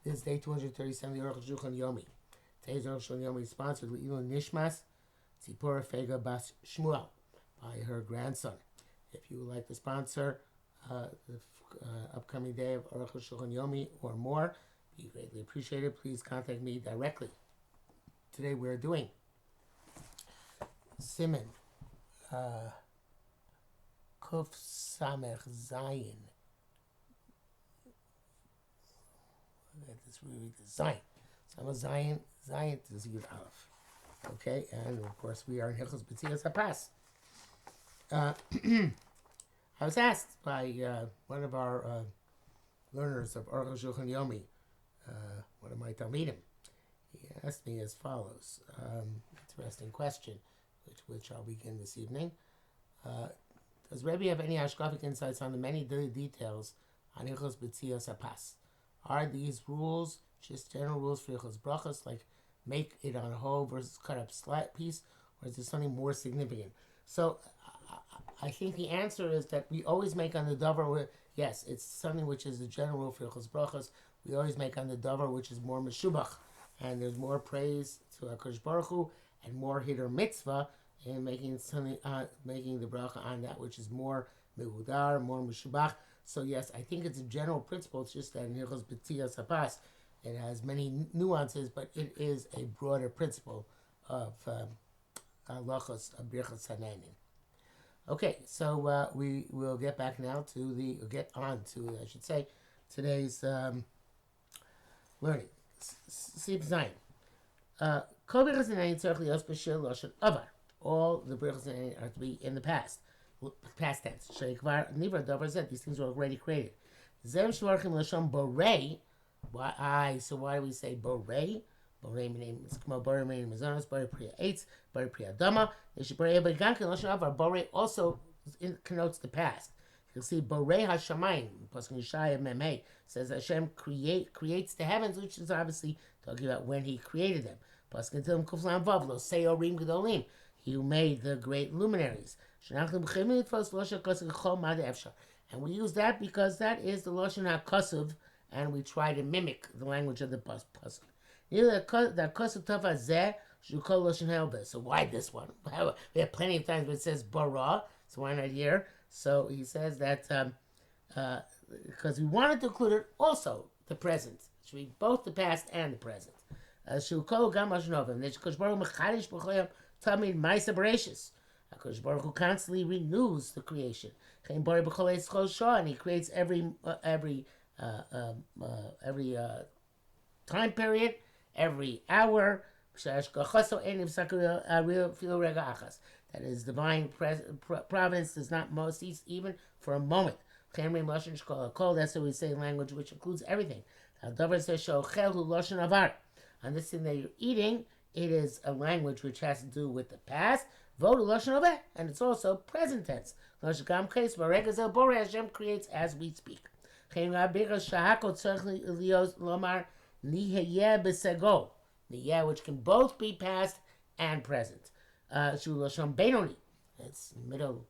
This is day 237 of the Arukh HaShulchan Yomi. Today's Arukh HaShulchan Yomi is sponsored with Elon Nishmas Tzipora Fega Bas Shmuel by her grandson. If you would like to sponsor the upcoming day of Arukh HaShulchan Yomi or more, be greatly appreciated. Please contact me directly. Today we're doing Siman Kuf Samech Zayin. Let's read the Zion. Some of Zion is Yud Aleph. Okay, and of course we are in Hilchos B'tzias HaPas. I was asked by one of our learners of Arukh HaShulchan Yomi, one of my Talmidim. He asked me as follows. Interesting question, which I'll begin this evening. Does Rebbe have any hashkafic insights on the many details on Hilchos B'tzias HaPas? Are these rules just general rules for Hilchos Brachos, like make it on a whole versus cut up slight piece, or is there something more significant? So I think the answer is that we always make on the davar. Yes, it's something which is a general rule for Hilchos Brachos. We always make on the davar which is more meshubach, and there's more praise to HaKadosh Baruch Hu and more hider mitzvah in making something, making the bracha on that which is more mehudar, more meshubach. So yes, I think it's a general principle. It's just that in Hilchos B'tzias HaPas, it has many nuances, but it is a broader principle of halachos birchas hananin. Okay, so we will get back now to today's learning. Sib Zayin. Kol birchas hananin tzarich lios b'shel lashon avar. All the birchas hananin are to be in the past tense. Sheikvar nivra davar zed. These things were already created. Zem shvarchim lashon borei. So why do we say borei? Borei meaning it's kmo borei meaning mazonos, borei priya eitz, borei priya dama. Borei begankin lashon avar. Borei also connotes the past. You'll see borei hashamayim. Pasuk Yeshaya Memei says Hashem creates the heavens, which is obviously talking about when He created them. Pasuk Tilim Kuflam Vav Lo Seorim Gedolim. He who made the great luminaries. And we use that because that is the Lashon HaKasuv, and we try to mimic the language of the pasuk. So why this one? We have plenty of times where it says bara, so why not here? So he says that because we wanted to include it also the present. It should be both the past and the present. HaKadosh Baruch Hu constantly renews the creation. And He creates every time period, every hour. That is, divine providence does not cease even for a moment. That's what we say in language which includes everything. On this thing that you're eating, it is a language which has to do with the past, and it's also present tense. Hashem creates as we speak. Which can both be past and present. It's middle.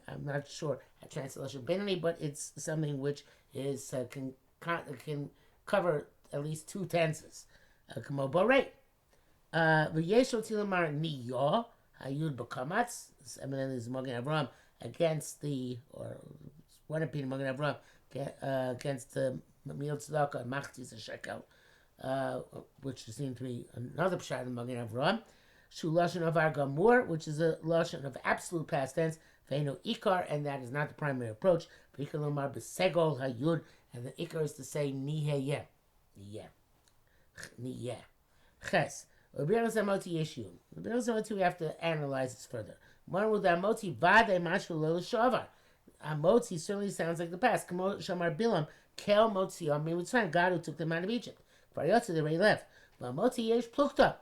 I'm not sure how to translate Benoni, but it's something which is can cover at least two tenses. Hayud b'kamatz. This eminently is Magen Avraham against the, or one opinion Magen Avraham against the Mil Tzedakah and Machtis a shekel, which seems to be another pshat in Magen Avraham. Shu lashon avar gamur, which is a lashon of absolute past tense. Ve'eno ikar, and that is not the primary approach. V'ikar lomar b'segol hayud, and the ikar is to say niheyeh, niyeh, ches. We have to analyze this further. One with Amoti vade mashu lo shavar. Amoti certainly sounds like the past. Kamo shamar bilam kel motzi on Mitzrayim. God who took them out of Egypt. Variyotzi they already left. But Amoti yesh plukta.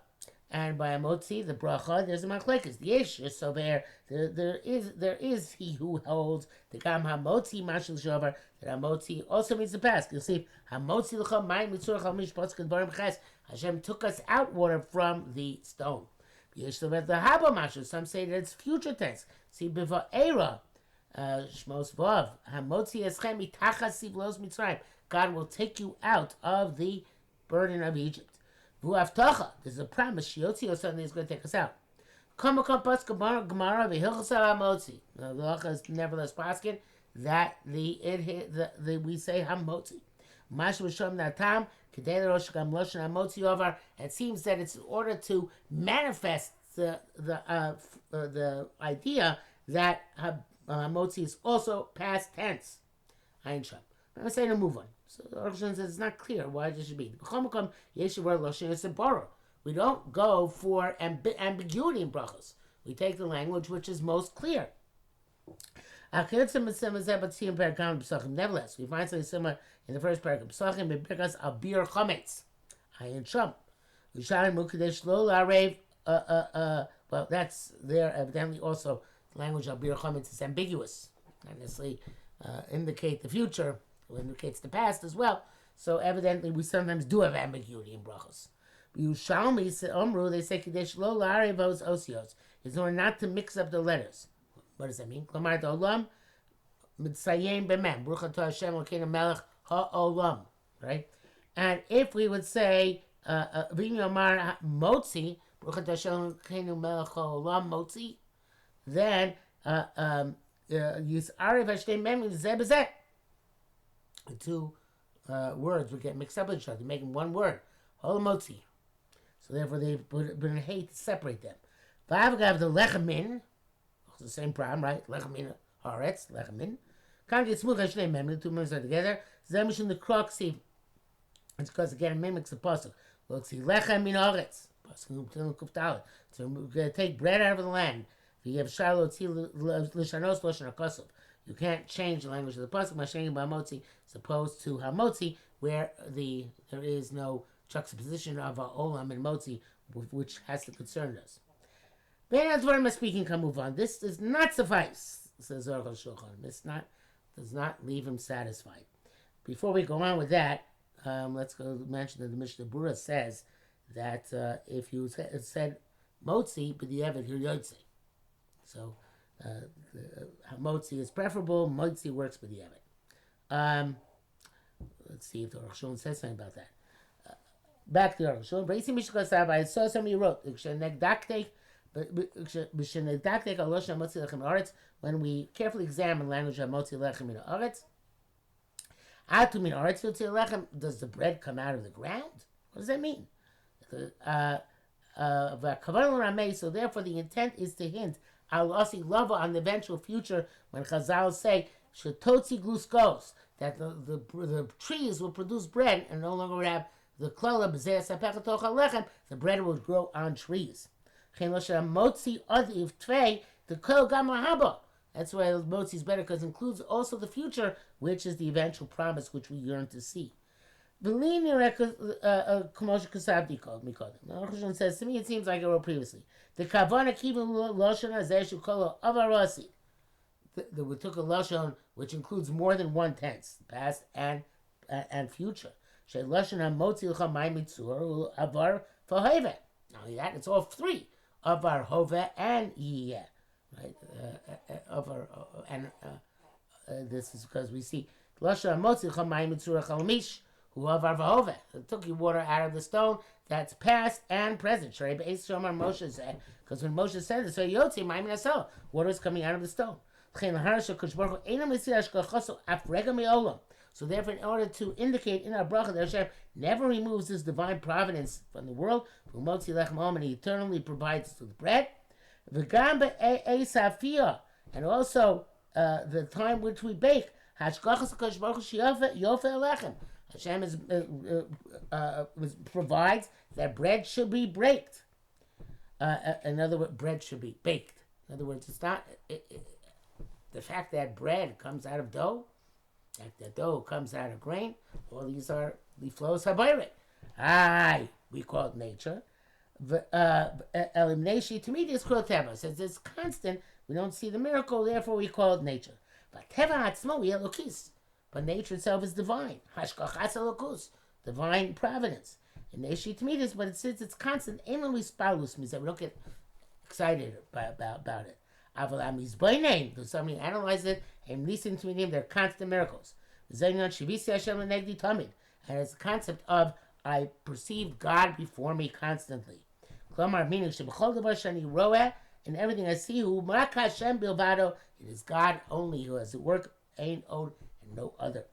And by Amoti, the bracha, there's a machlekes. The yesh is so there is he who holds the gam hamotzi mashu shavar. That Amoti also means the past. You'll see hamotzi l'cham mayim mitzurach al mishpotz kedvarim ches. Hashem took us out water from the stone. Some say that it's future tense. See, b'va'era, Shmos Vav, Hamotzi Eschem Mitachas Sivlos Mitzrayim. God will take you out of the burden of Egypt. V'u'avtacha, there's a promise. Shiotzi or something is going to take us out. Kamakampas Gemara v'hilchasa hamotzi. The halacha is nevertheless poskin that we say hamotzi. Mash v'shom natam kedei l'rosh gam loshen hamotzi over. It seems that it's in order to manifest the idea that hamotzi is also past tense. Ayin sham. I'm saying to move on. So the Arukh HaShulchan says it's not clear why it should be. We don't go for ambiguity in brachos. We take the language which is most clear. Nevertheless, we find something similar in the first paragraph. Because abir chametz, ayin sham. Well, that's there. Evidently, also the language of abir chametz is ambiguous. Not necessarily indicate the future. It indicates the past as well. So evidently, we sometimes do have ambiguity in brachos. Yushalmi Omru, they say Kadesh Lo La'arevos Osios. It's in order not to mix up the letters. What does that mean? Klamar Olam Mitzayim B'mem Baruch Atah Hashem Elokeinu Melech HaOlam. Right? And if we would say V'yomar Motzi Baruch Atah Hashem Elokeinu Melech HaOlam Motzi, then Yis'arev Hashtei Mem Zeh B'zeh. The two words would get mixed up with each other, making one word. Holamotzi. So therefore they put in hate to separate them. V'avagav the lechamin, the same problem, right? Lechamin haaretz, lechamin. Can't get smooth hashnei mem, the two members are together. Zemish in the croxy. It's because again it mimics the pasuk. Look, see lechem min haaretz. Pasuk kuftalet. So we're going to take bread out of the land. You have shalo tzi lishanos loshen hakosov. You can't change the language of the pasuk. Mashengi ba'motzi, as opposed to hamotzi, where there is no juxtaposition of olam and motzi, which has to concern us. Ben speaking, can move on. This does not suffice, says Arukh HaShulchan. This does not leave him satisfied. Before we go on with that, let's go mention that the Mishnah Berurah says that if you said motzi, but you have it here yotze. So motzi is preferable. Motzi works, but you have it. Let's see if the Arukh HaShulchan says something about that. Back to Arukh HaShulchan. I saw something you wrote. When we carefully examine language of motzi lechem in haaretz, atu min haaretz yotzi lechem, does the bread come out of the ground? What does that mean? So therefore the intent is to hint al asi lava on the eventual future when Chazal say shetotzi gluskos, that the trees will produce bread and no longer would have the klala b'zeh sapech tocha lechem, the bread will grow on trees. Motzi adiv tvei the kol gam lahaba. That's why motzi is better because it includes also the future, which is the eventual promise which we yearn to see. Arukh says to me, it seems like I wrote previously. The kavana kivul loshon azeshu kolo avarasi. We took a loshon which includes more than one tense, past and future. She loshon hamotzi l'chamay mitzur avar v'hovet. Not only that, it's all three. Avar, Hove, and Yeh. Right? This is because we see Lasha Motzi Chamayim Mitzura Chalamish, who Avar Vahove. It took you water out of the stone. That's past and present. Because when Moshe said this, so Yotzi Mayim Nasel, water is coming out of the stone. So therefore, in order to indicate in our bracha that Hashem never removes his divine providence from the world, and he eternally provides us with bread, and also the time which we bake, Hashem provides that bread should be baked. In other words, bread should be baked. In other words, it's not the fact that bread comes out of dough, that the dough comes out of grain. All these are the flows habayrit. We call it nature. Elimination to me is kroteva. Since it's constant, we don't see the miracle. Therefore, we call it nature. But teva atzmo elokis. But nature itself is divine. Hashkachas elokus, divine providence. And neshi to me this, but since it's constant, ain't spalus means that we don't get excited about it. Avalam is by name. Does somebody analyze it and listen to me? They're constant miracles. Zayin Shivisi Hashem Lenegdi Tamid. And it's the concept of I perceive God before me constantly. Klomar meaning Shebachol Davar Shani Roeh, in everything I see, who Rak Hashem Bilvado, it is God only who has the work, Ein Od, and no other.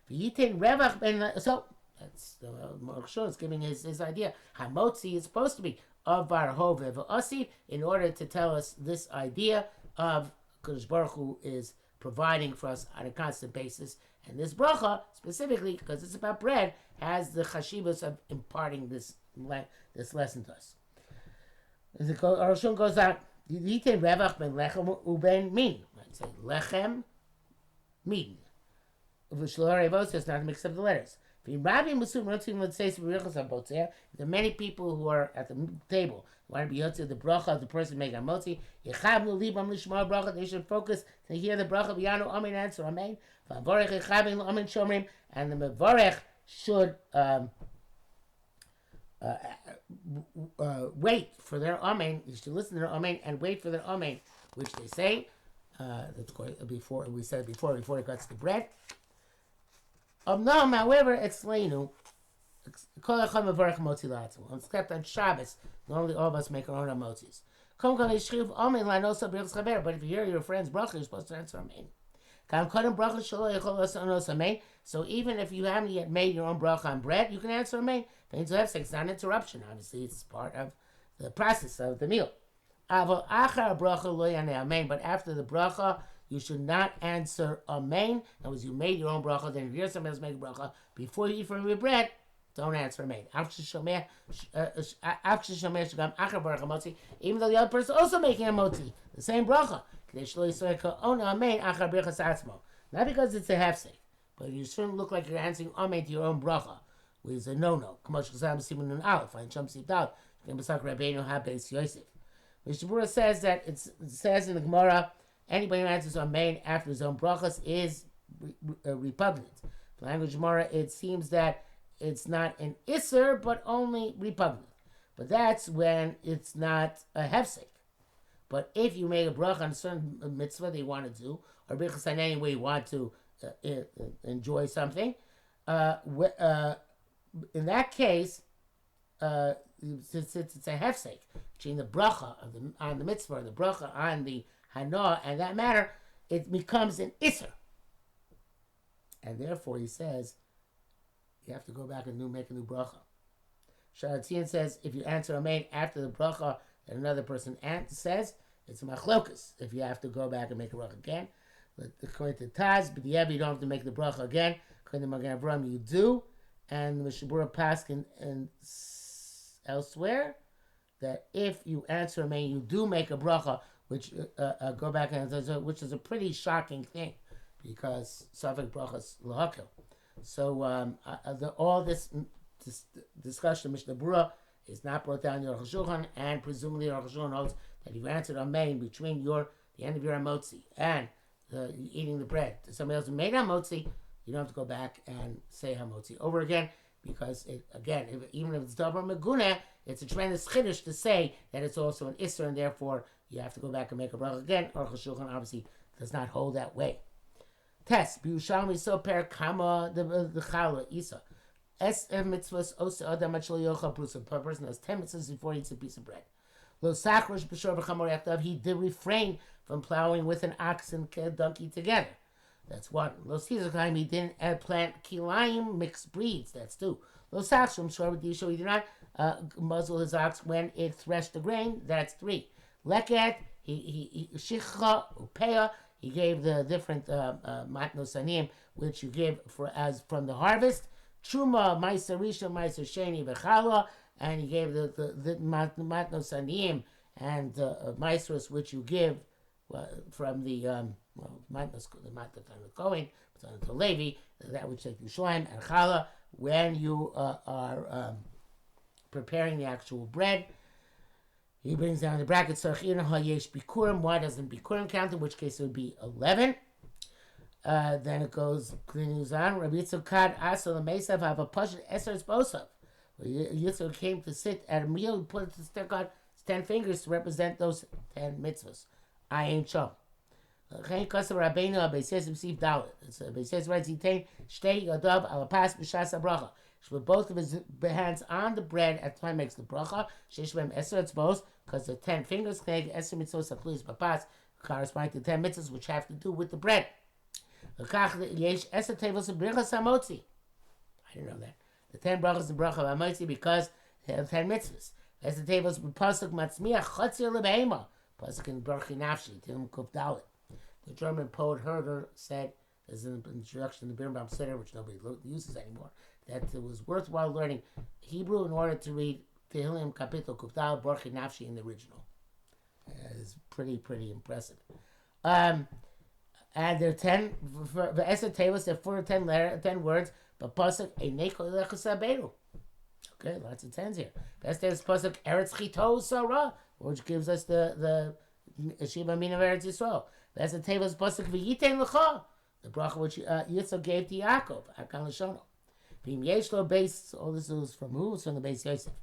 V'yitin Revach Ben, so that's Arukh HaShulchan is giving his idea. Hamotzi is supposed to be of Barhov V'Osi in order to tell us this idea of Kadosh Baruch Hu is providing for us on a constant basis. And this bracha, specifically, because it's about bread, has the chashivas of imparting this lesson to us. As the Arukh HaShulchan goes on, Yitin Revach Ben Lechem Uben Min. I'd say Lechem Min. V'Shlor Evos is not to mix up the letters. There are many people who are at the table who want to be yotze the bracha of the person making a motzi. They should focus to hear the bracha. Amen, answer amen. And the mevarech should wait for their amen. You should listen to their amen and wait for their amen, which they say. That's before we said before it cuts the bread. However, explain except on Shabbos, normally all of us make our own motzis. But if you hear your friend's bracha, you're supposed to answer amen. So even if you haven't yet made your own bracha on bread, you can answer amen. It's not an interruption. Obviously, it's part of the process of the meal. But after the bracha, you should not answer amen. In other words, you made your own bracha, then if you hear somebody else make a bracha, before you eat from your bread, don't answer amen. Even though the other person is also making a motzi, the same bracha. Not because it's a hefsek, but you shouldn't look like you're answering amen to your own bracha, which is a no-no. Mishabura says that it says in the Gemara, anybody who answers amen after his own brachas is repugnant. The language Gemara, it seems that it's not an isser, but only repugnant. But that's when it's not a hefsek. But if you make a bracha on a certain mitzvah that you want to do, or because in any way you want to enjoy something, in that case, since it's a hefsek between the bracha on the mitzvah and the bracha on the hana, and that matter, it becomes an isser. And therefore, he says, you have to go back and make a new bracha. Sharatzian says, if you answer amen after the bracha that another person says, it's a machlokas. If you have to go back and make a bracha again. But according to Taz, but you don't have to make the bracha again. According to Magen Avraham, you do. And the Mishabura Paskin and elsewhere, that if you answer amen, you do make a bracha, which go back and which is a pretty shocking thing, because Safek brachas lahakil. So all this discussion of Mishnah Berurah is not brought down in Arukh HaShulchan, and presumably Arukh HaShulchan holds that if you answered amen between the end of your amotzi and eating the bread to somebody else who made amotzi, you don't have to go back and say hamotzi over again, because even if it's davar meguna, it's a tremendous chiddush to say that it's also an isser, and therefore you have to go back and make a bracha again. Arukh HaShulchan obviously does not hold that way. Test B'Yushalmi so per kama the challah isa es mitzvahs osa adam achol yocha brusa. Per person has 10 mitzvahs before he eats a piece of bread. Lo sakrosh b'shor v'chamor yachdav. He did refrain from plowing with an ox and a donkey together. That's one. Lo sizakayim, he didn't plant kilayim, mixed breeds. That's two. Lo sakshom shor v'disho, he did not muzzle his ox when it threshed the grain. That's three. Leket, he shichcha upeya. He gave the different matnos anim, which you give as from the harvest. Truma, ma'aser rishon, ma'aser sheni, v'challah, and he gave the matnos anim and ma'aseros, which you give from the matnos, the matnos Kohen, the Levi, that which take Yerushalayim and challah when you are preparing the actual bread. He brings down the bracket, why doesn't Bikurim count, in which case it would be 11. Then it goes, continues on, Rabbi Yitzchak Kad Asa L'Mesav have a Pashat Eser Esposav. Yitzchak came to sit at a meal, he put stick on his 10 fingers to represent those 10 mitzvahs. I ain't sure. Chen Kosev Rabbeinu Beisesim Sif Dalet. Beises writes, Yitain Shtei Yodav Alapas B'Shas HaBracha. Should put both of his hands on the bread at the time makes the bracha. Shesh Bem Eser, it's both, because the 10 fingers, Kneg Eser Mitzvos HaPluis B'Pas, corresponding to 10 mitzvahs which have to do with the bread. L'kach Yesh Eser Tevos B'Brichas HaMotzi. I didn't know that. The 10 brachas and bracha HaMotzi because they have 10 mitzvahs. Eser Tevos B'Pasuk Matzmiach Chotzir L'Be'ema. Pasuk in Brachi Nafshi, Tim Kuf Dalet. The German poet Herder said, as an introduction to the Birnbaum Siddur, which nobody uses anymore, that it was worthwhile learning Hebrew in order to read Tehillim Kapitel Kufdal Borchi Nafshi in the original. It's pretty impressive. And there are 10, for the Eser Tevos, there are 10 words, but Pasuk, Eineko Ilecha Saberu. Okay, lots of 10s here. Best is Pasuk, Eretz Chito Sarah, which gives us the Sheba Min of Eretz Yisrael. That's the table's pasuk v'yitein l'cha, the bracha which Yitzchak gave to Yaakov. Akan l'shono. V'im yesh lo beis. All this is from who? It's from the Beis Yosef.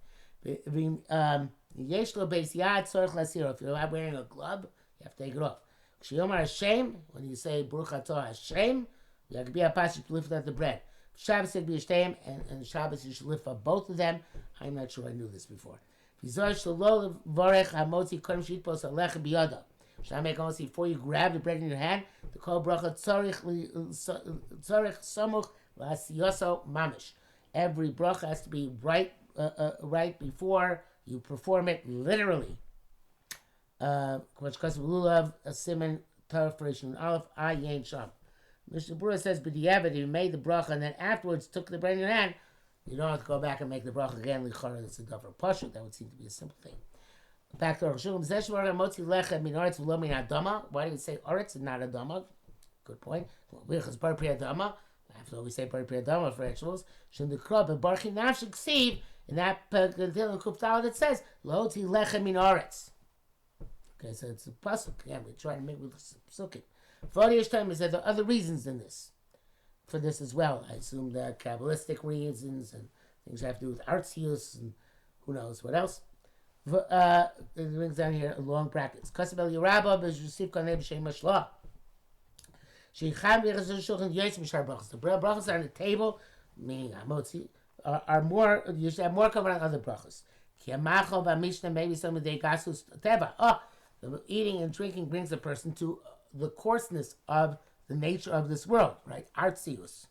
V'im yesh lo beis yad tzorich lasiro. If you're wearing a glove, you have to take it off. K'shiyomar Hashem, when you say Baruch Atah Hashem, you have to be a pasuk to lift up the bread. Shabbos should be Hashem, and Shabbos you should lift up both of them. I'm not sure I knew this before. V'zor shelo levarech hamotzi kodem shitpos alecha biyada. Before you grab the bread in your hand, the kol bracha tzarich samuch l'asiyoso mamish. Every bracha has to be right before you perform it, literally. Which cause lulav a siman tarfresh aleph ayin sham. Mishnah Berurah says, but if you made the bracha and then afterwards took the bread in your hand, you don't have to go back and make the bracha again. Lichara, that's a davar pashut. That would seem to be a simple thing. Back to Arukh HaShulchan. Why do we say Oretz and not Adama? Good point. After all, we say Bar Pri Adama for rituals. In that Kuftal it says Lo Ti Lechem Min Oretz. Okay, so it's a pasuk. Yeah, we're trying to make with psukim. For the time is that there are other reasons than this. For this as well, I assume the Kabbalistic reasons and things that have to do with artsius and who knows what else. It brings down here long brackets. Kasabel Yerabba b'Yusif Kanei b'Shem Mashla. Sheicham v'Arukh HaShulchan Yoytz Mishar brachas. The brachas on the table, meaning Hamotzi, are more. You should have more covered on other brachas. Ki Amachol v'Mishnah maybe some of the Gasus Teva. The eating and drinking brings a person to the coarseness of the nature of this world, right? Artsius.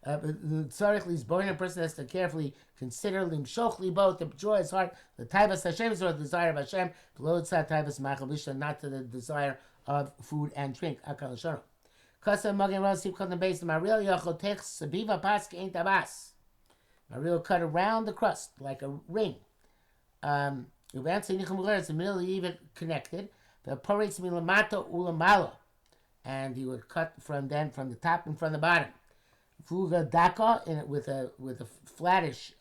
The tzarich lisboin, a person has to carefully consider limshoch libo, to draw his heart, the taivas Hashem is or the desire of Hashem, below tzad taivas machalisha, not to the desire of food and drink. Akal l'shono. Kasa magin ros sip on the base. Maril yachotech sabiva pask ain't tabas. Maril cut around the crust like a ring. It's in the middle even connected. The poritz milamato ulamalo, and he would cut from the top and from the bottom. Fuga daka in it with a flattish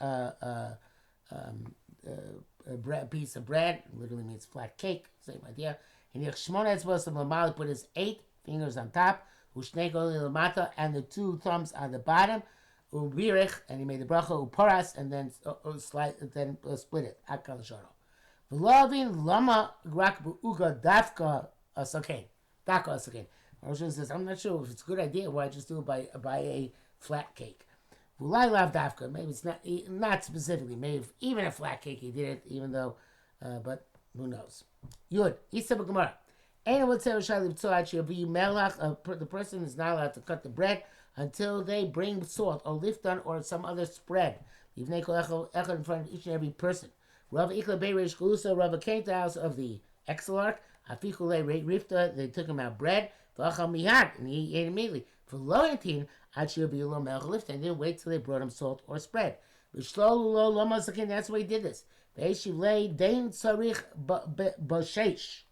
piece of bread, literally means flat cake, same idea. And Yechshmona is supposed to Lamali put his 8 fingers on top, Ushnei Lamata, and the 2 thumbs on the bottom, Ubirich, and he made the bracha Uparas, and then split it. Akal Shono. V'lovin lama rak bu'uga dafka asakein. Daka asakein. Roshon says, I'm not sure if it's a good idea why I just do it by a flat cake. V'lai lav dafka. Maybe it's not specifically. Maybe even a flat cake he did it, even though, but who knows. Yud. Isa b'gemara. The person is not allowed to cut the bread until they bring salt or lifton or some other spread. In front of each and every person. Rav Ikla Beirish Galusa, Rav came to the house of the Exilarch. Afikule Rifta, they took him out bread. V'achal mihad, and he ate immediately. For loyantin, Achir Bilo Melch Lift, and didn't wait till they brought him salt or spread. V'shlo lo lamazakin, that's why he did this. Ve'eshiv lei dein tzarich b'shesh.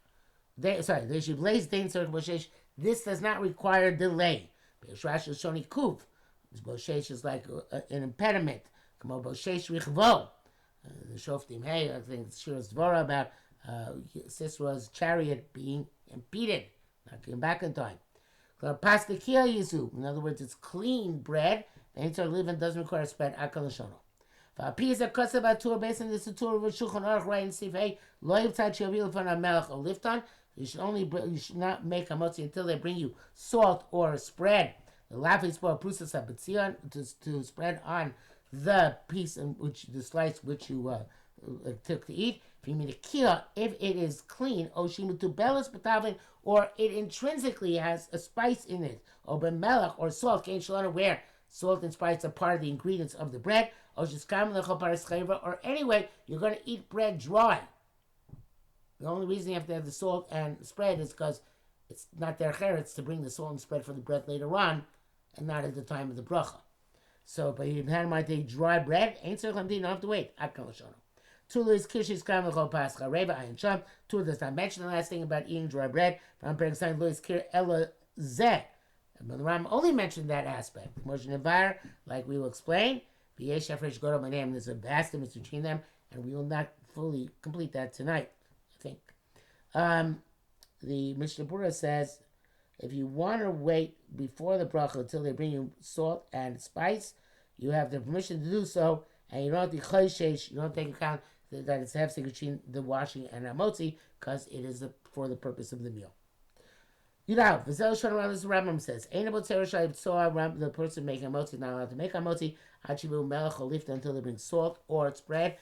They should blaze dain tzarich b'shesh. This does not require delay. Be'eshrash shoni kuv. B'shesh is like an impediment. Kamo b'shesh richvo. The Shoftim, hey, I think it's Shira's Dvora about Sisera's chariot being impeded, not getting back in time. Pastakia Yizu, in other words, it's clean bread. The Eitzar Livin doesn't require a spread. Akal Shono. Va'apiyaz akasav atur based on this tour of Shulchan Aruch right in Sif Hey Lo Yivtzad Shavil Fan Melech or Lifton You should not make hamotzi until they bring you salt or spread. The lafis for prusas habitzion to spread on the piece in which the slice which you took to eat. If you mean a kia, if it is clean, oshimutu belas betavin, or it intrinsically has a spice in it, or bemelach or salt, where salt and spice are part of the ingredients of the bread, or anyway, you're going to eat bread dry. The only reason you have to have the salt and spread is because it's not their cheretz to bring the salt and spread for the bread later on, and not at the time of the bracha. So, but you had my day dry bread, ain't so you don't have to wait. Tula is kishis kamachol pascha reva ayin sham. Tula does not mention the last thing about eating dry bread. Ram Perek Luis Kir Ella Zeh. But the Ram only mentioned that aspect. Moshe Nevar, like we will explain, V'yesh Afresh Godel Manem. There's a vast difference between them, and we will not fully complete that tonight, I think. The Mishnah Berurah says, if you want to wait before the bracha until they bring you salt and spice, you have the permission to do so, and you don't have to chayshesh, you don't take account that it's hefsek between the washing and hamotzi, because it is for the purpose of the meal. You know, the Rambam says, the person making hamotzi is not allowed to make hamotzi until they bring salt or spread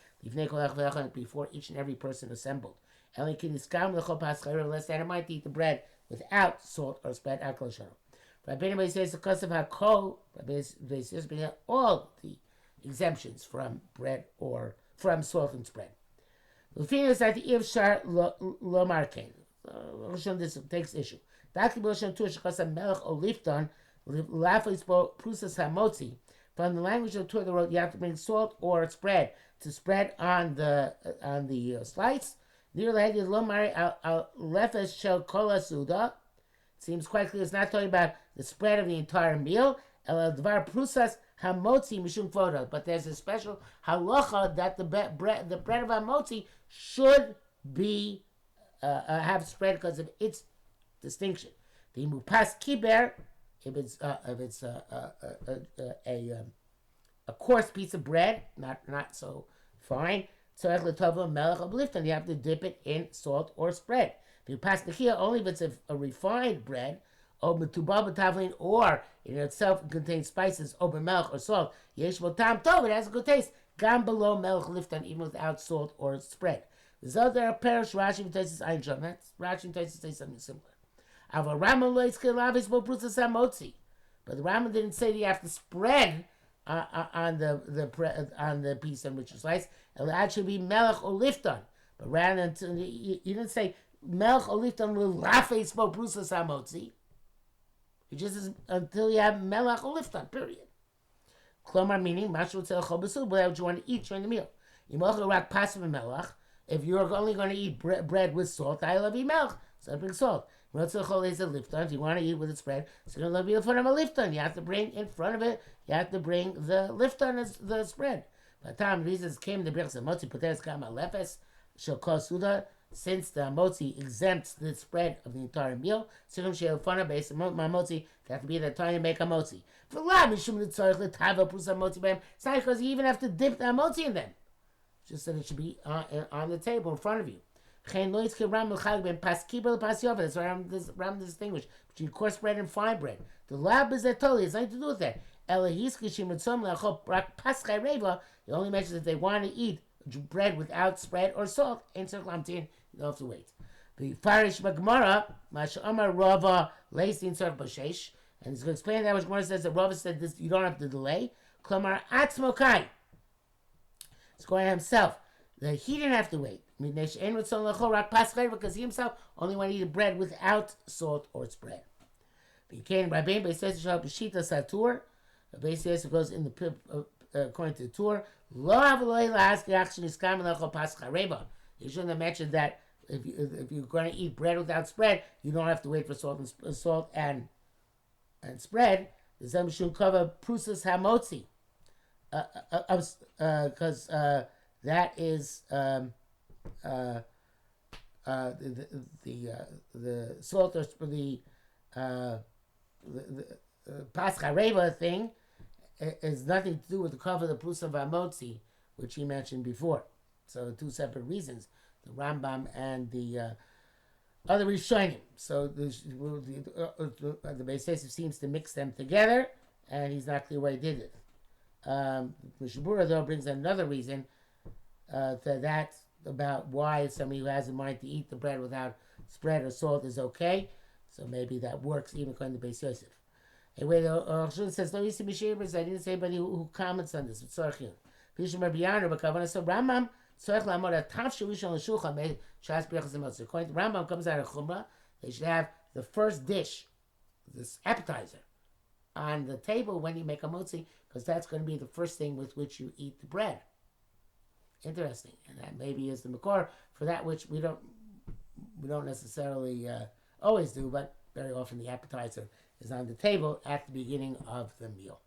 before each and every person assembled. Unless they might eat the bread without salt or spread. Rabbi says because of hakol, all the exemptions from bread or from salt and spread. The thing is that the Ivshar lo markein. This takes issue. From the language of Torah, wrote you have to bring salt or spread to spread on the slice. Seems quite clear. It's not talking about the spread of the entire meal. But there's a special halacha that the bread of hamotzi should be have spread because of its distinction. The mupas kiber, if it's a coarse piece of bread, not so fine, you have to dip it in salt or spread. If you pass the chia, only if it's a refined bread, or in itself it contains spices, or melch or salt, it has a good taste. Gam below melch liftan, even without salt or spread. There's other parish Rashi and Tosfos Ayin Sham. That's Rashi and Tosfos say something similar. But the Rambam didn't say that you have to spread on the piece on which you slice. It'll actually be melech or lifton. But rather than you didn't say melech or lifton will rafes bo brusas hamotzi. It just is until you have melech or lifton. Period. Klomar meaning mashu tzel chol b'sul, whatever you want to eat during the meal. If you're only going to eat bread with salt, I love you melech. So I bring salt. If you want to eat with its bread, so you're going to be in front of a lifton. You have to bring in front of it. You have to bring the lifton as the spread. By the time reasons came the birchas motzi poteres kama lefes shel kol suda, since the motzi exempts the spread of the entire meal, so shel fana based motzi they have to be the time to make a motzi. For la mishum litzarich letava prusa motzi b'hem. It's not because you even have to dip the motzi in them. Just that it should be on the table in front of you. That's why Ram distinguished between coarse bread and fine bread. The lab is that totally has nothing to do with that. He only mentions that they want to eat bread without spread or salt. You don't have to wait. The Farish Magmara, Masha'amar Rava, Leisin Sort Bashesh, and he's going to explain that which Gemara says that Rava said this, you don't have to delay. Klamar Atzmokai. It's going himself. That he didn't have to wait. Because he himself only wanted to eat bread without salt or spread. Rabbi says Satur. Rabbi says it goes in the according to the tour. You shouldn't have mentioned that if you're going to eat bread without spread, you don't have to wait for salt and spread. The Zem should cover prusas hamotzi, because that is the salt or the pascha reva thing has nothing to do with the cover of the prusa of hamotzi, which he mentioned before. So two separate reasons: the Rambam and the other Rishonim. So the Beis Yosef seems to mix them together, and he's not clear why he did it. Mishabura, though, brings another reason that about why somebody who has in mind to eat the bread without spread or salt is okay. So maybe that works even according to Beis Yosef. Anyway, the Arukh says, no, I didn't say anybody who comments on this. It's Tzorchim. So Rambam, according to Rambam, comes out of Chumrah, they should have the first dish, this appetizer, on the table when you make a motzi, because that's going to be the first thing with which you eat the bread. Interesting, and that maybe is the makor for that which we don't necessarily always do, but very often the appetizer is on the table at the beginning of the meal.